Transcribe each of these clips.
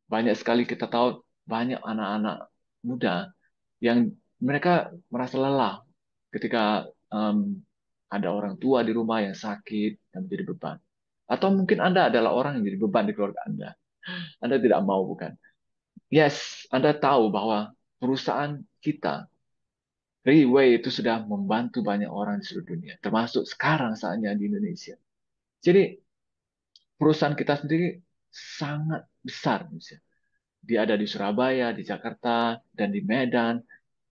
Banyak sekali kita tahu banyak anak-anak muda yang mereka merasa lelah ketika em, ada orang tua di rumah yang sakit dan menjadi beban. Atau mungkin Anda adalah orang yang jadi beban di keluarga Anda. Anda tidak mau, bukan? Yes, Anda tahu bahwa perusahaan kita, Riway, itu sudah membantu banyak orang di seluruh dunia, termasuk sekarang saatnya di Indonesia. Jadi perusahaan kita sendiri sangat besar, Indonesia. Dia ada di Surabaya, di Jakarta, dan di Medan,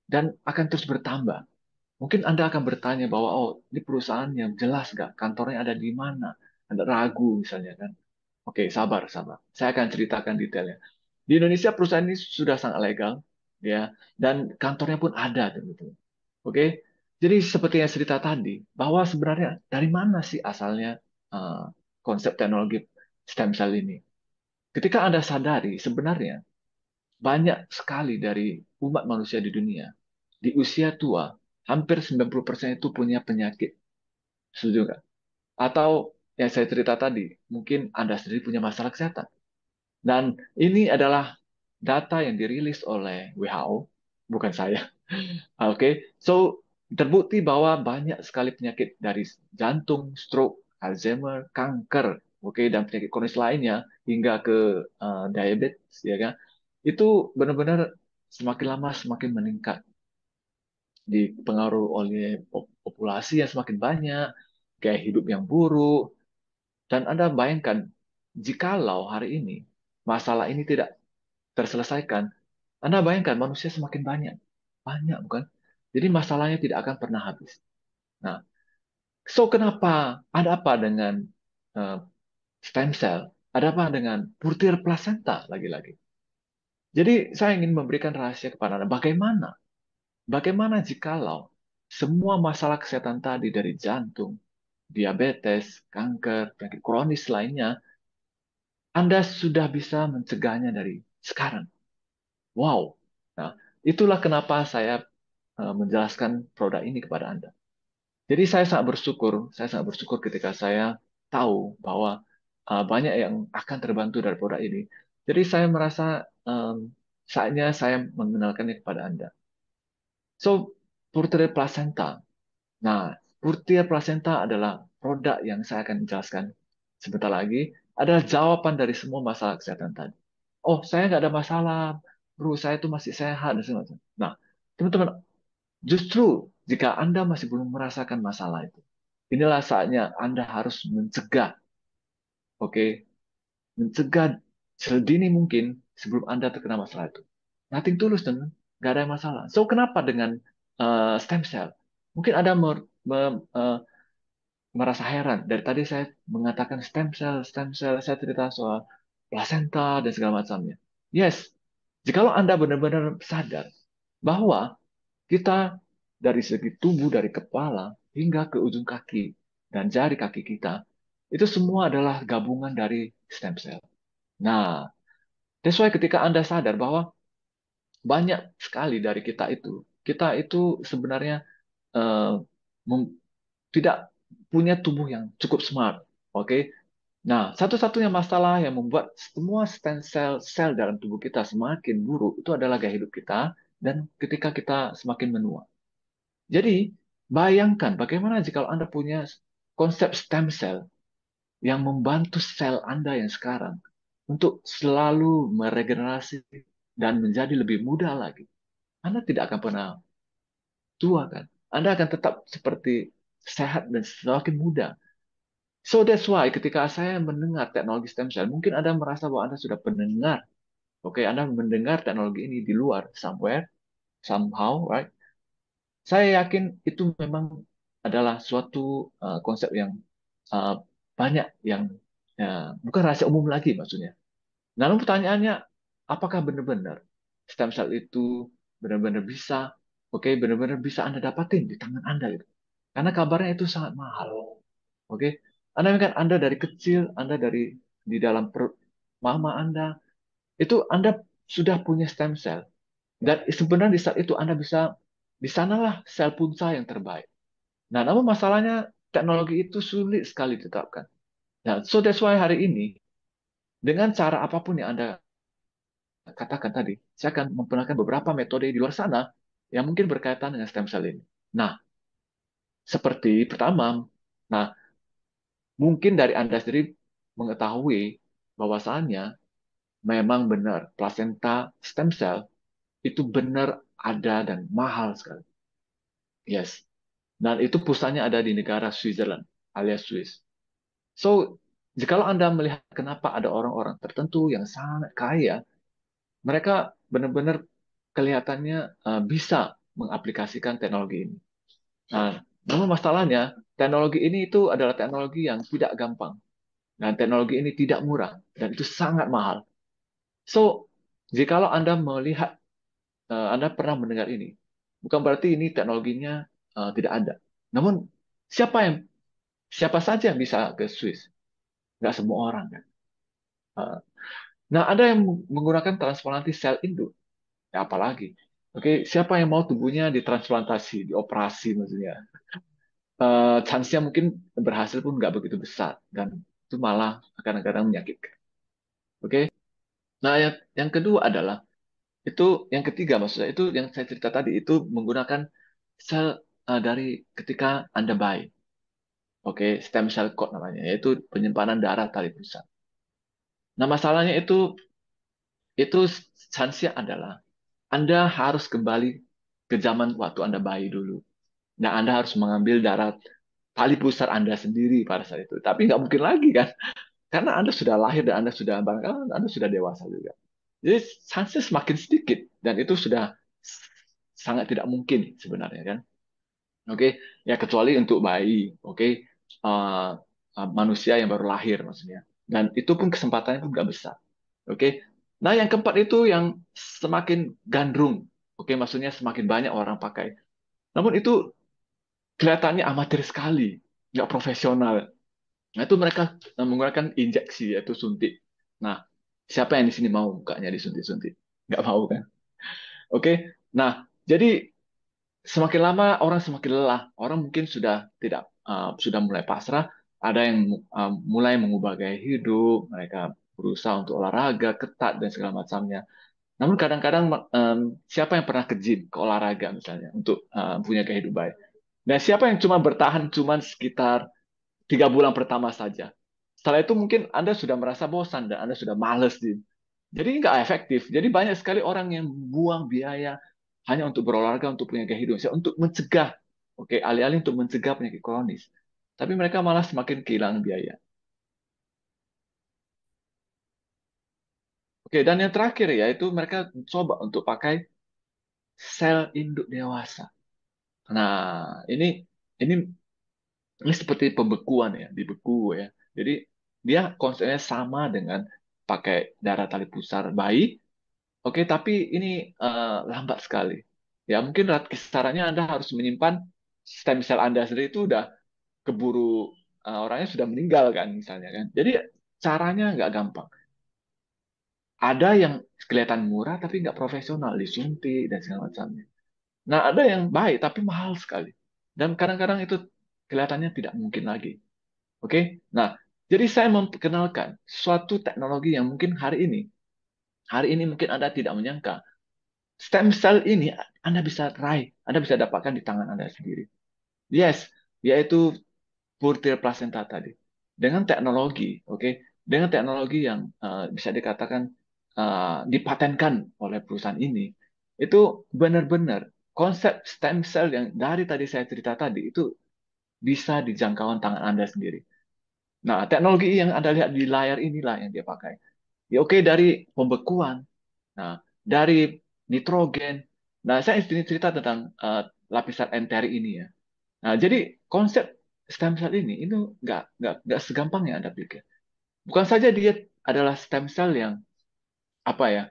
dan akan terus bertambah. Mungkin Anda akan bertanya bahwa, oh, ini perusahaan yang jelas nggak? Kantornya ada di mana? Anda ragu misalnya kan? Oke, sabar, sabar. Saya akan ceritakan detailnya. Di Indonesia perusahaan ini sudah sangat legal, ya, dan kantornya pun ada, gitu. Oke, jadi seperti yang cerita tadi, bahwa sebenarnya dari mana sih asalnya uh, konsep teknologi stem cell ini? Ketika Anda sadari, sebenarnya banyak sekali dari umat manusia di dunia, di usia tua, hampir 90% itu punya penyakit. Setuju nggak? Atau yang saya cerita tadi, mungkin Anda sendiri punya masalah kesehatan. Dan ini adalah data yang dirilis oleh WHO, bukan saya. Oke, so terbukti bahwa banyak sekali penyakit dari jantung, stroke, Alzheimer, kanker, oke, dan penyakit kronis lainnya hingga ke diabetes, ya kan? Itu benar-benar semakin lama semakin meningkat, dipengaruhi oleh populasi yang semakin banyak, gaya hidup yang buruk, dan Anda bayangkan jikalau hari ini masalah ini tidak terselesaikan, Anda bayangkan manusia semakin banyak, banyak bukan? Jadi masalahnya tidak akan pernah habis. Nah, so kenapa? Ada apa dengan eh, stem cell? Ada apa dengan butir plasenta lagi-lagi? Jadi saya ingin memberikan rahasia kepada Anda. Bagaimana? Bagaimana jikalau semua masalah kesehatan tadi dari jantung, diabetes, kanker, penyakit kronis lainnya, Anda sudah bisa mencegahnya dari sekarang? Wow. Nah, itulah kenapa saya menjelaskan produk ini kepada Anda. Jadi saya sangat bersyukur ketika saya tahu bahwa banyak yang akan terbantu dari produk ini. Jadi saya merasa saatnya saya mengenalkannya kepada Anda. So, Purtire Placenta. Nah, Purtire Placenta adalah produk yang saya akan jelaskan sebentar lagi. Adalah jawaban dari semua masalah kesehatan tadi. Oh, saya nggak ada masalah, bro. Saya itu masih sehat dan segala macam. Nah, teman-teman, justru jika Anda masih belum merasakan masalah itu, inilah saatnya Anda harus mencegah, oke, mencegah sedini mungkin sebelum Anda terkena masalah itu. Nothing tulus, teman, nggak ada masalah. So, kenapa dengan stem cell? Mungkin Anda merasa heran. Dari tadi saya mengatakan stem cell, saya cerita soal placenta dan segala macamnya. Yes, jikalau Anda benar-benar sadar bahwa kita dari segi tubuh, dari kepala hingga ke ujung kaki dan jari kaki kita, itu semua adalah gabungan dari stem cell. Nah, that's why ketika Anda sadar bahwa banyak sekali dari kita itu sebenarnya eh, mem- tidak punya tubuh yang cukup smart. Oke. Nah, satu-satunya masalah yang membuat semua stem cell sel dalam tubuh kita semakin buruk itu adalah gaya hidup kita dan ketika kita semakin menua. Jadi, bayangkan bagaimana jika Anda punya konsep stem cell yang membantu sel Anda yang sekarang untuk selalu meregenerasi dan menjadi lebih muda lagi. Anda tidak akan pernah tua, kan? Anda akan tetap seperti sehat dan semakin muda. So that's why ketika saya mendengar teknologi stem cell, mungkin Anda merasa bahwa Anda sudah mendengar, oke, Anda mendengar teknologi ini di luar, somewhere, somehow, right? Saya yakin itu memang adalah suatu konsep yang uh, banyak yang bukan rahasia umum lagi maksudnya. Namun pertanyaannya, apakah benar-benar stem cell itu benar-benar bisa, oke, benar-benar bisa Anda dapatin di tangan Anda gitu? Karena kabarnya itu sangat mahal, oke? Anda kan Anda dari kecil, Anda dari di dalam perut mama Anda, itu Anda sudah punya stem cell. Dan sebenarnya di saat itu Anda bisa, di sanalah sel punca yang terbaik. Nah, namun masalahnya teknologi itu sulit sekali ditetapkan. Nah, so that's why hari ini dengan cara apapun yang Anda katakan tadi, saya akan memperkenalkan beberapa metode di luar sana yang mungkin berkaitan dengan stem cell ini. Nah, seperti pertama, nah mungkin dari Anda sendiri mengetahui bahwasannya memang benar plasenta stem cell itu benar ada dan mahal sekali. Yes. Dan itu pusatnya ada di negara Switzerland alias Swiss. So, jikalau Anda melihat kenapa ada orang-orang tertentu yang sangat kaya, mereka benar-benar kelihatannya bisa mengaplikasikan teknologi ini. Nah, namun masalahnya, teknologi ini itu adalah teknologi yang tidak gampang. Dan teknologi ini tidak murah. Dan itu sangat mahal. So, jikalau Anda melihat, Anda pernah mendengar ini, bukan berarti ini teknologinya tidak ada. Namun, siapa yang siapa saja yang bisa ke Swiss? Nggak semua orang kan. Uh, Nah, ada yang menggunakan transplantasi sel induk. Ya, apalagi. Oke, siapa yang mau tubuhnya ditransplantasi, dioperasi maksudnya? Chance-nya mungkin berhasil pun nggak begitu besar dan itu malah kadang-kadang menyakitkan. Oke. Nah, yang kedua adalah itu yang ketiga maksudnya itu yang saya cerita tadi itu menggunakan sel dari ketika Anda bayi. Oke, stem cell cord namanya, yaitu penyimpanan darah tali pusat. Nah, masalahnya itu chance-nya adalah Anda harus kembali ke zaman waktu Anda bayi dulu. Nah, Anda harus mengambil darah tali pusar Anda sendiri pada saat itu. Tapi nggak mungkin lagi kan, karena Anda sudah lahir dan Anda sudah barangkali Anda sudah dewasa juga. Jadi chance semakin sedikit dan itu sudah sangat tidak mungkin sebenarnya kan. Oke, ya kecuali untuk bayi, oke. Uh, Manusia yang baru lahir maksudnya. Dan itu pun kesempatannya pun nggak besar. Oke. Nah, yang keempat itu yang semakin gandrung. Oke, maksudnya semakin banyak orang pakai. Namun itu kelihatannya amatir sekali, nggak profesional. Nah, itu mereka menggunakan injeksi, yaitu suntik. Nah, siapa yang di sini mau mukanya disuntik-suntik? Nggak mau kan? Oke. Nah, jadi semakin lama orang semakin lelah. Orang mungkin sudah tidak sudah mulai pasrah. Ada yang mulai mengubah gaya hidup. Mereka berusaha untuk olahraga ketat dan segala macamnya. Namun kadang-kadang siapa yang pernah ke gym, ke olahraga misalnya, untuk punya gaya hidup baik? Dan siapa yang cuma bertahan cuma sekitar 3 bulan pertama saja. Setelah itu mungkin Anda sudah merasa bosan dan Anda sudah males. Jadi nggak efektif. Jadi banyak sekali orang yang buang biaya hanya untuk berolahraga, untuk punya gaya hidup, untuk mencegah, oke, alih-alih untuk mencegah penyakit kronis. Tapi mereka malah semakin kehilangan biaya. Oke, dan yang terakhir ya, itu mereka coba untuk pakai sel induk dewasa. Nah, ini ini seperti pembekuan ya, dibeku ya. Jadi dia konsepnya sama dengan pakai darah tali pusar bayi. Oke, tapi ini lambat sekali. Ya, mungkin kisarannya Anda harus menyimpan stem cell Anda sendiri itu udah keburu orangnya sudah meninggal kan misalnya kan. Jadi caranya nggak gampang. Ada yang kelihatan murah tapi nggak profesional, disuntik dan segala macamnya. Nah, ada yang baik tapi mahal sekali. Dan kadang-kadang itu kelihatannya tidak mungkin lagi. Oke? Nah, jadi saya memperkenalkan suatu teknologi yang mungkin hari ini mungkin Anda tidak menyangka. Stem cell ini Anda bisa raih, Anda bisa dapatkan di tangan Anda sendiri. Yes, yaitu butir plasenta tadi. Dengan teknologi, oke, dengan teknologi yang bisa dikatakan dipatenkan oleh perusahaan ini, itu benar-benar konsep stem cell yang dari tadi saya cerita tadi itu bisa dijangkauan tangan Anda sendiri. Nah, teknologi yang Anda lihat di layar inilah yang dia pakai. Ya oke, dari pembekuan, nah dari nitrogen. Nah, saya ini cerita tentang lapisan enteri ini ya. Nah, jadi konsep stem cell ini itu nggak segampang yang Anda pikir. Bukan saja dia adalah stem cell yang apa ya,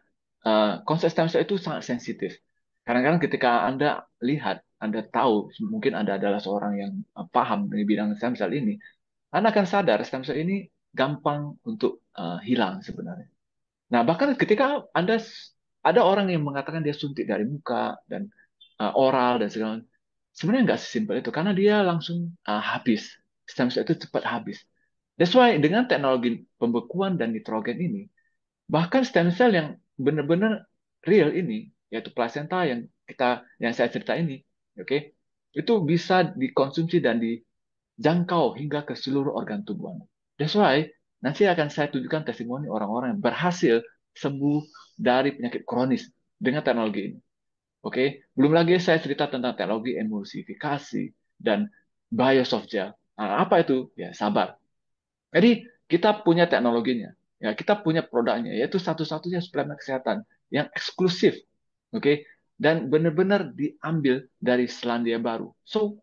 konsep stem cell itu sangat sensitif. Kadang-kadang ketika Anda lihat, Anda tahu mungkin Anda adalah seorang yang paham di bidang stem cell ini, Anda akan sadar stem cell ini gampang untuk hilang sebenarnya. Nah, bahkan ketika Anda ada orang yang mengatakan dia suntik dari muka dan oral dan segala macam. Sebenarnya nggak sesimpel itu karena dia langsung habis. Stem cell itu cepat habis. That's why dengan teknologi pembekuan dan nitrogen ini, bahkan stem cell yang benar-benar real ini, yaitu plasenta yang saya cerita ini, oke, itu bisa dikonsumsi dan dijangkau hingga ke seluruh organ tubuh Anda. That's why nanti akan saya tunjukkan testimoni orang-orang yang berhasil sembuh dari penyakit kronis dengan teknologi ini. Oke, belum lagi saya cerita tentang teknologi emulsifikasi dan biosoft gel. Nah, apa itu? Ya, sabar. Jadi kita punya teknologinya, ya kita punya produknya, yaitu satu-satunya suplemen kesehatan yang eksklusif, oke, dan benar-benar diambil dari Selandia Baru. So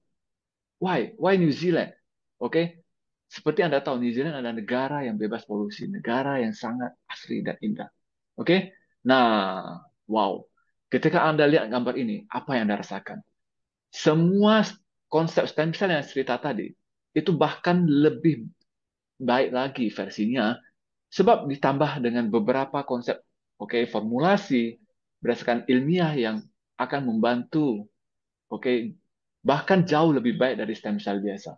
why New Zealand? Oke, seperti Anda tahu New Zealand adalah negara yang bebas polusi, negara yang sangat asri dan indah. Oke, nah wow, ketika Anda lihat gambar ini, apa yang Anda rasakan? Semua konsep stem cell yang saya cerita tadi itu bahkan lebih baik lagi versinya sebab ditambah dengan beberapa konsep, oke, formulasi berdasarkan ilmiah yang akan membantu, oke, bahkan jauh lebih baik dari stem cell biasa.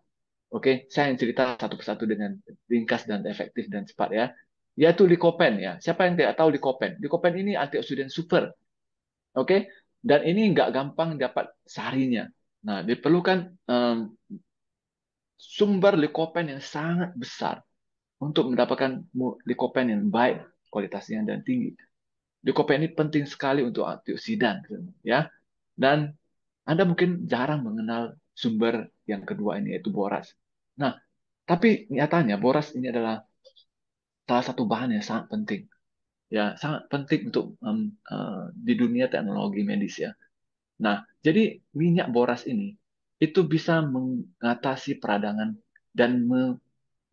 Oke, saya yang cerita satu persatu dengan ringkas dan efektif dan cepat ya. Yaitu Lycopene ya. Siapa yang tidak tahu Lycopene? Lycopene ini antioksidan super, oke? Dan ini nggak gampang dapat seharinya. Nah, diperlukan sumber Lycopene yang sangat besar untuk mendapatkan likopen yang baik kualitasnya dan tinggi. Likopen ini penting sekali untuk antioksidan, ya. Dan Anda mungkin jarang mengenal sumber yang kedua ini yaitu boras. Nah, tapi nyatanya boras ini adalah salah satu bahan yang sangat penting, ya, sangat penting untuk di dunia teknologi medis ya. Nah, jadi minyak boras ini itu bisa mengatasi peradangan dan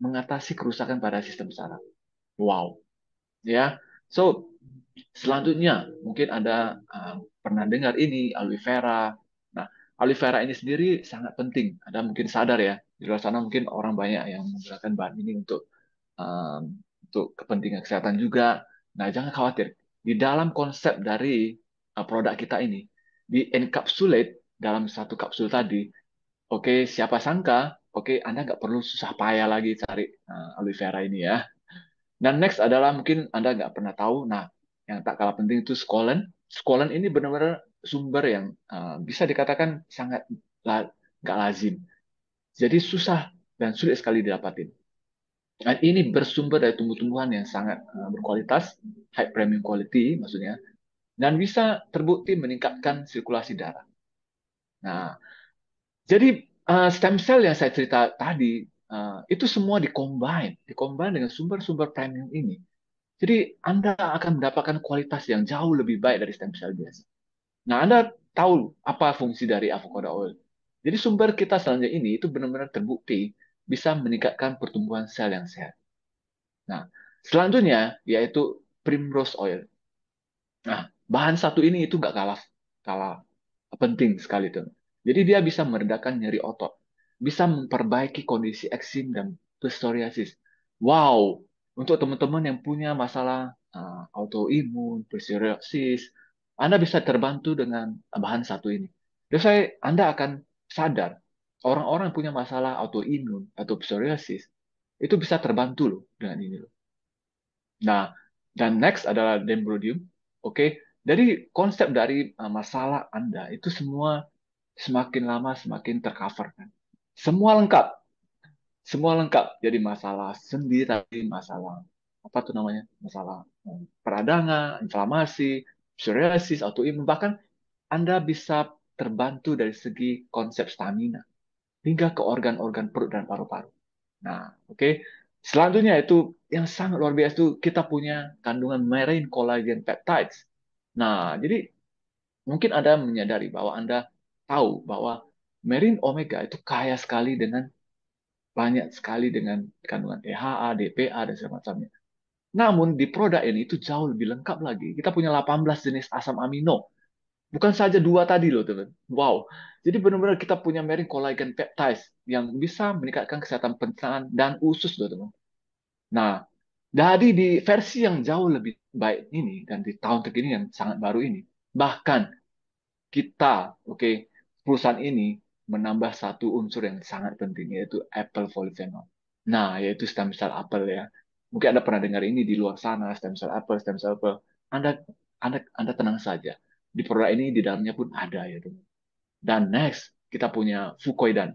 mengatasi kerusakan pada sistem saraf. Wow, ya. So, selanjutnya mungkin Anda pernah dengar ini aloe vera. Nah, aloe vera ini sendiri sangat penting. Anda mungkin sadar ya, di luar sana mungkin orang banyak yang menggunakan bahan ini untuk kepentingan kesehatan juga. Nah, jangan khawatir. Di dalam konsep dari produk kita ini, di encapsulate dalam satu kapsul tadi, oke, siapa sangka, oke, Anda nggak perlu susah payah lagi cari aloe vera ini ya. Dan next adalah mungkin Anda nggak pernah tahu, nah yang tak kalah penting itu scolen. Scolen ini benar-benar sumber yang bisa dikatakan sangat nggak lazim. Jadi susah dan sulit sekali didapatin. Dan ini bersumber dari tumbuh-tumbuhan yang sangat berkualitas, high premium quality maksudnya, dan bisa terbukti meningkatkan sirkulasi darah. Nah, jadi stem cell yang saya cerita tadi, itu semua dikombin dengan sumber-sumber premium ini. Jadi Anda akan mendapatkan kualitas yang jauh lebih baik dari stem cell biasa. Nah, Anda tahu apa fungsi dari avocado oil. Jadi sumber kita selanjutnya ini itu benar-benar terbukti bisa meningkatkan pertumbuhan sel yang sehat. Nah, selanjutnya yaitu primrose oil. Nah, bahan satu ini itu nggak kalah kalah penting sekali tuh. Jadi dia bisa meredakan nyeri otot, bisa memperbaiki kondisi eksim dan psoriasis. Wow, untuk teman-teman yang punya masalah autoimun, psoriasis, Anda bisa terbantu dengan bahan satu ini. Jadi Anda akan sadar orang-orang yang punya masalah autoimun atau psoriasis itu bisa terbantu loh dengan ini loh. Nah, dan next adalah dendrodium. Oke, jadi konsep dari masalah Anda itu semua semakin lama semakin tercover kan. Semua lengkap, semua lengkap. Jadi masalah sendi tadi, masalah apa tuh namanya, masalah peradangan, inflamasi, psoriasis, autoimun, bahkan Anda bisa terbantu dari segi konsep stamina hingga ke organ-organ perut dan paru-paru. Nah, oke. Selanjutnya itu yang sangat luar biasa itu kita punya kandungan marine collagen peptides. Nah, jadi mungkin Anda menyadari bahwa Anda tahu bahwa marine omega itu kaya sekali dengan banyak sekali dengan kandungan EHA, DPA, dan segala macamnya. Namun di produk ini itu jauh lebih lengkap lagi. Kita punya 18 jenis asam amino. Bukan saja dua tadi loh, teman. Wow. Jadi benar-benar kita punya marine collagen peptides yang bisa meningkatkan kesehatan pencernaan dan usus loh, teman. Nah, dari di versi yang jauh lebih baik ini dan di tahun terkini yang sangat baru ini, bahkan kita, oke, perusahaan ini menambah satu unsur yang sangat penting yaitu apple polyphenol. Nah, yaitu stem cell apel ya. Mungkin Anda pernah dengar ini di luar sana, stem cell apple, stem cell apple. Anda Anda tenang saja. Di produk ini di dalamnya pun ada ya, teman. Dan next kita punya Fukoidan.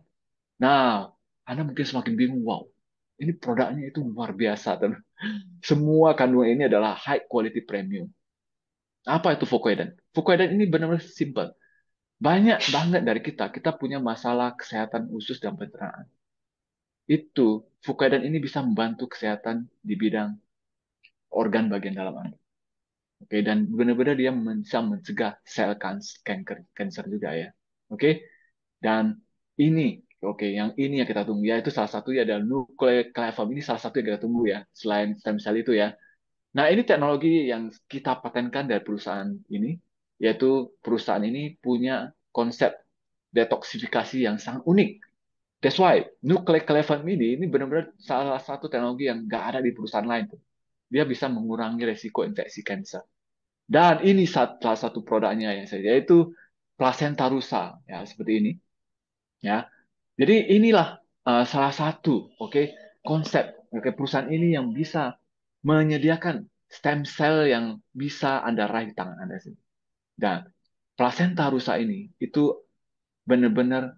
Nah, Anda mungkin semakin bingung, wow, ini produknya itu luar biasa, teman. Semua kandungan ini adalah high quality premium. Apa itu Fukoidan? Fukoidan ini benar-benar simple. Banyak banget dari kita punya masalah kesehatan usus dan pencernaan. Itu Fukoidan ini bisa membantu kesehatan di bidang organ bagian dalam Anda. Oke, dan benar-benar dia bisa mencegah sel kanker juga ya. Oke, dan ini, oke, yang ini yang kita tunggu ya, itu salah satu ya adalah nucleoclavom, ini salah satu yang kita tunggu ya, selain stem cell itu ya. Nah, ini teknologi yang kita patenkan dari perusahaan ini, yaitu perusahaan ini punya konsep detoksifikasi yang sangat unik. That's why nucleoclavom ini benar-benar salah satu teknologi yang nggak ada di perusahaan lain. Dia bisa mengurangi resiko infeksi kanker. Dan ini salah satu produknya yang saya, yaitu plasenta rusa, ya seperti ini, ya. Jadi inilah salah satu, oke, konsep, oke, perusahaan ini yang bisa menyediakan stem cell yang bisa Anda raih di tangan Anda sendiri. Dan plasenta rusa ini itu benar-benar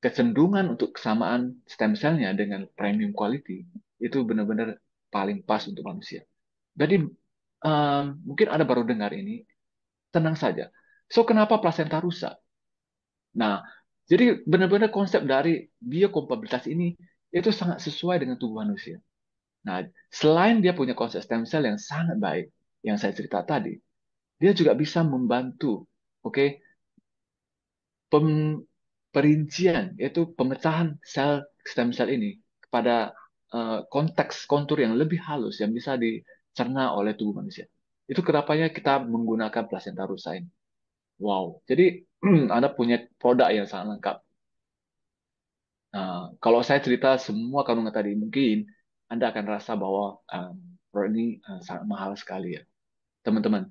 kecenderungan untuk kesamaan stem cell-nya dengan premium quality itu benar-benar paling pas untuk manusia. Jadi mungkin Anda baru dengar ini, tenang saja. So, kenapa plasenta rusak? Nah, jadi benar-benar konsep dari biokompatibilitas ini itu sangat sesuai dengan tubuh manusia. Nah, selain dia punya konsep stem cell yang sangat baik, yang saya cerita tadi, dia juga bisa membantu, oke, pem- perincian, yaitu pemecahan sel stem cell ini kepada konteks kontur yang lebih halus yang bisa dicerna oleh tubuh manusia. Itu kenapanya kita menggunakan plasenta rusa ini. Wow, jadi Anda punya produk yang sangat lengkap. Nah, kalau saya cerita semua kandungan tadi, mungkin Anda akan rasa bahwa produk ini sangat mahal sekali ya. Teman-teman,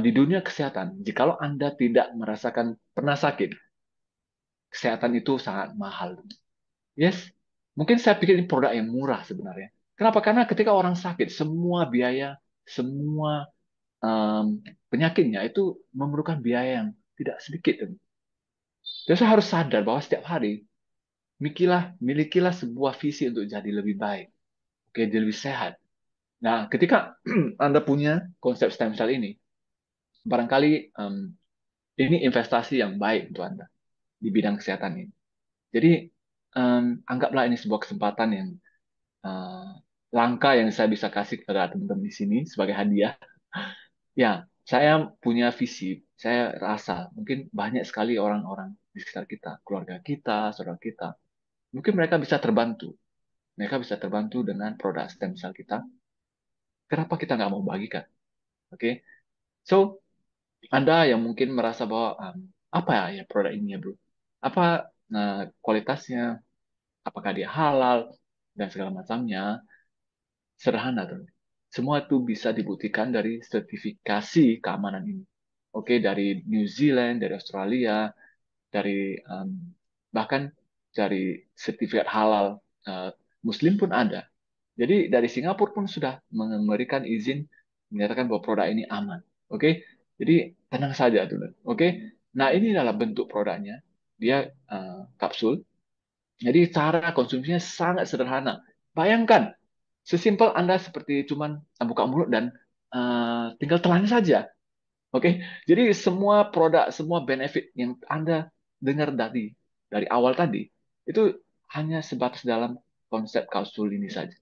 di dunia kesehatan, jikalau Anda tidak merasakan pernah sakit, kesehatan itu sangat mahal. Yes, mungkin saya pikir ini produk yang murah sebenarnya. Kenapa? Karena ketika orang sakit, semua biaya, semua penyakitnya itu memerlukan biaya yang tidak sedikit. Jadi saya harus sadar bahwa setiap hari milikilah sebuah visi untuk jadi lebih baik, oke, jadi lebih sehat. Nah, ketika Anda punya konsep stem cell ini, barangkali ini investasi yang baik untuk Anda di bidang kesehatan ini. Jadi, anggaplah ini sebuah kesempatan yang eh, langka yang saya bisa kasih kepada teman-teman di sini sebagai hadiah. Ya, saya punya visi. Saya rasa mungkin banyak sekali orang-orang di sekitar kita, keluarga kita, saudara kita, mungkin mereka bisa terbantu. Mereka bisa terbantu dengan produk stem cell kita. Kenapa kita nggak mau bagikan? Oke, so Anda yang mungkin merasa bahwa apa ya produk ini ya bro? Apa kualitasnya? Apakah dia halal dan segala macamnya? Sederhana tuh. Semua itu bisa dibuktikan dari sertifikasi keamanan ini. Oke, dari New Zealand, dari Australia, dari bahkan dari sertifikat halal eh, Muslim pun ada. Jadi dari Singapura pun sudah memberikan izin menyatakan bahwa produk ini aman. Oke, jadi tenang saja dulu. Oke, nah ini adalah bentuk produknya. Dia kapsul. Jadi cara konsumsinya sangat sederhana. Bayangkan, sesimpel Anda seperti cuman buka mulut dan tinggal telan saja. Oke, jadi semua produk, semua benefit yang Anda dengar dari awal tadi itu hanya sebatas dalam konsep kapsul ini saja.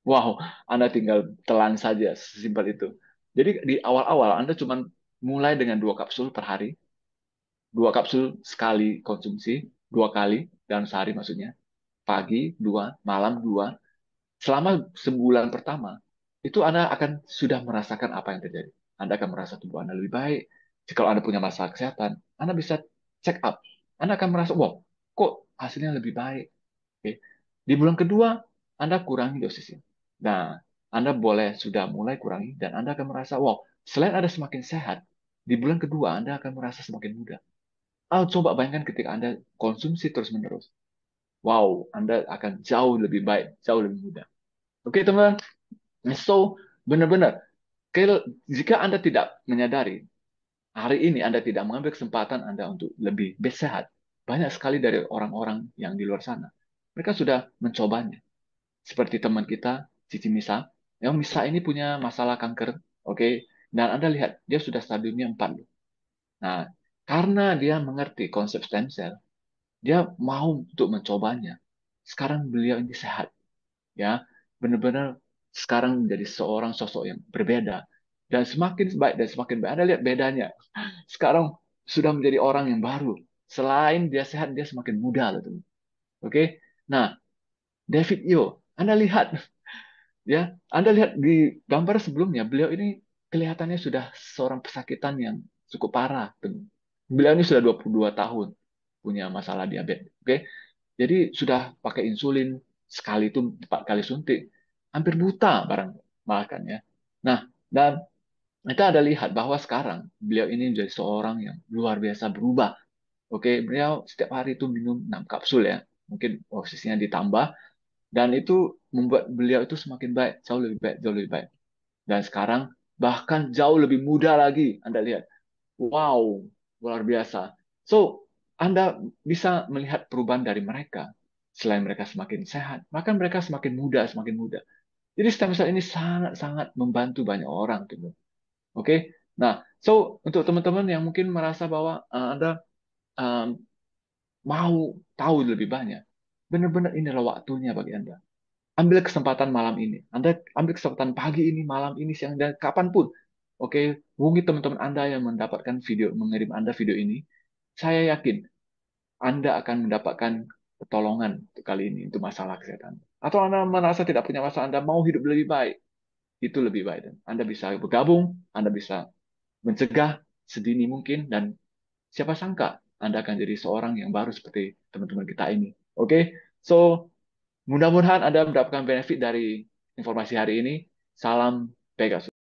Wow, Anda tinggal telan saja sesimpel itu. Jadi di awal-awal Anda cuma mulai dengan 2 kapsul per hari, 2 kapsul sekali konsumsi, 2 kali dalam sehari maksudnya. Pagi 2, malam 2. Selama sebulan pertama, itu Anda akan sudah merasakan apa yang terjadi. Anda akan merasa tubuh Anda lebih baik. Jika Anda punya masalah kesehatan, Anda bisa check up. Anda akan merasa, wow, kok hasilnya lebih baik. Oke. Di bulan kedua, Anda kurangi dosisnya. Nah, Anda boleh sudah mulai kurangi, dan Anda akan merasa, wow, selain Anda semakin sehat, di bulan kedua Anda akan merasa semakin muda. Coba bayangkan ketika Anda konsumsi terus-menerus. Wow, Anda akan jauh lebih baik, jauh lebih mudah. Oke, teman. So, benar-benar. Jika Anda tidak menyadari, hari ini Anda tidak mengambil kesempatan Anda untuk lebih sehat, banyak sekali dari orang-orang yang di luar sana. Mereka sudah mencobanya. Seperti teman kita, Cici Misa. Yang Misa ini punya masalah kanker, oke? Dan Anda lihat, dia sudah stadiumnya 4 loh. Nah, karena dia mengerti konsep stem cell, dia mau untuk mencobanya. Sekarang beliau ini sehat, ya. Benar-benar sekarang menjadi seorang sosok yang berbeda. Dan semakin baik dan semakin baik. Anda lihat bedanya. Sekarang sudah menjadi orang yang baru. Selain dia sehat, dia semakin muda loh, teman. Oke? Nah, David Yo, Anda lihat, ya, Anda lihat di gambar sebelumnya, beliau ini kelihatannya sudah seorang pesakitan yang cukup parah, teman. Beliau ini sudah 22 tahun punya masalah diabetes. Oke? Jadi sudah pakai insulin sekali itu 4 kali suntik, hampir buta barang makan ya. Nah, dan kita ada lihat bahwa sekarang beliau ini menjadi seorang yang luar biasa berubah. Oke, beliau setiap hari itu minum 6 kapsul ya. Mungkin posisinya ditambah dan itu membuat beliau itu semakin baik, jauh lebih baik, jauh lebih baik. Dan sekarang bahkan jauh lebih muda lagi. Anda lihat. Wow, luar biasa. So, Anda bisa melihat perubahan dari mereka. Selain mereka semakin sehat, maka mereka semakin muda, semakin muda. Jadi stem cell ini sangat-sangat membantu banyak orang, gitu. Oke? Nah, so untuk teman-teman yang mungkin merasa bahwa Anda um, mau tahu lebih banyak, benar-benar inilah waktunya bagi Anda. Ambil kesempatan malam ini. Anda ambil kesempatan pagi ini, malam ini, siang, dan kapanpun. Oke, hubungi teman-teman Anda yang mendapatkan video, mengirim Anda video ini. Saya yakin Anda akan mendapatkan pertolongan untuk kali ini, untuk masalah kesehatan. Atau Anda merasa tidak punya masalah, Anda mau hidup lebih baik, itu lebih baik. Dan Anda bisa bergabung, Anda bisa mencegah sedini mungkin, dan siapa sangka Anda akan jadi seorang yang baru seperti teman-teman kita ini. Oke, so mudah-mudahan Anda mendapatkan benefit dari informasi hari ini. Salam Pegasus.